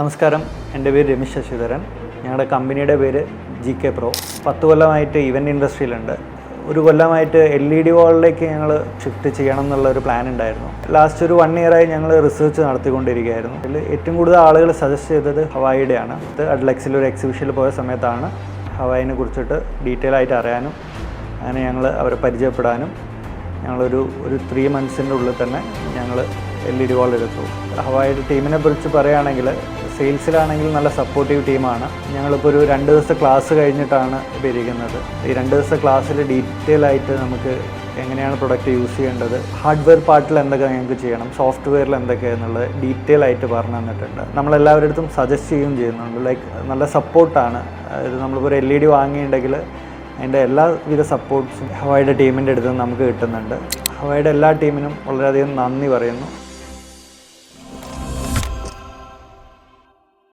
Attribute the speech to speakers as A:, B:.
A: നമസ്കാരം, എൻ്റെ പേര് രമേശ് ശശിധരൻ. ഞങ്ങളുടെ കമ്പനിയുടെ പേര് GK Pro. 10 കൊല്ലമായിട്ട് ഇവൻ്റ് ഇൻഡസ്ട്രിയിലുണ്ട്. ഒരു കൊല്ലമായിട്ട് LED വാളിലേക്ക് ഞങ്ങൾ ഷിഫ്റ്റ് ചെയ്യണം എന്നുള്ളൊരു പ്ലാൻ ഉണ്ടായിരുന്നു. ലാസ്റ്റ് ഒരു 1 ഇയറായി ഞങ്ങൾ റിസർച്ച് നടത്തിക്കൊണ്ടിരിക്കുകയായിരുന്നു. അതിൽ ഏറ്റവും കൂടുതൽ ആളുകൾ സജസ്റ്റ് ചെയ്തത് ഹവായിയുടെയാണ്. അഡ്ലക്സിൽ ഒരു എക്സിബിഷനിൽ പോയ സമയത്താണ് ഹവായിനെ കുറിച്ചിട്ട് ഡീറ്റെയിൽ ആയിട്ട് അറിയാനും അങ്ങനെ ഞങ്ങൾ അവരെ പരിചയപ്പെടാനും ഞങ്ങളൊരു 3 മന്ത്സിൻ്റെ ഉള്ളിൽ തന്നെ ഞങ്ങൾ LED വാൾ എടുത്തു. ഹവായിയുടെ ടീമിനെ കുറിച്ച് പറയുകയാണെങ്കിൽ സെയിൽസിലാണെങ്കിൽ നല്ല സപ്പോർട്ടീവ് ടീമാണ്. ഞങ്ങളിപ്പോൾ ഒരു 2 ദിവസത്തെ ക്ലാസ് കഴിഞ്ഞിട്ടാണ് ഇപ്പോൾ ഇരിക്കുന്നത്. ഈ 2 ദിവസത്തെ ക്ലാസ്സിൽ ഡീറ്റെയിൽ ആയിട്ട് നമുക്ക് എങ്ങനെയാണ് പ്രൊഡക്റ്റ് യൂസ് ചെയ്യേണ്ടത്, ഹാർഡ്വെയർ പാർട്ടിൽ എന്തൊക്കെ ഞങ്ങൾക്ക് ചെയ്യണം, സോഫ്റ്റ്വെയറിൽ എന്തൊക്കെയാണെന്നുള്ളത് ഡീറ്റെയിൽ ആയിട്ട് പറഞ്ഞു തന്നിട്ടുണ്ട്. നമ്മളെല്ലാവരുടെ അടുത്തും സജസ്റ്റ് ചെയ്യുകയും ചെയ്യുന്നുണ്ട്. നല്ല സപ്പോർട്ടാണ്. അതായത് നമ്മളിപ്പോൾ ഒരു LED വാങ്ങിയിട്ടുണ്ടെങ്കിൽ അതിൻ്റെ എല്ലാവിധ സപ്പോർട്ട്സും ഹവായിയുടെ ടീമിൻ്റെ അടുത്ത് നമുക്ക് കിട്ടുന്നുണ്ട്. ഹവായിയുടെ എല്ലാ ടീമിനും വളരെയധികം നന്ദി പറയുന്നു.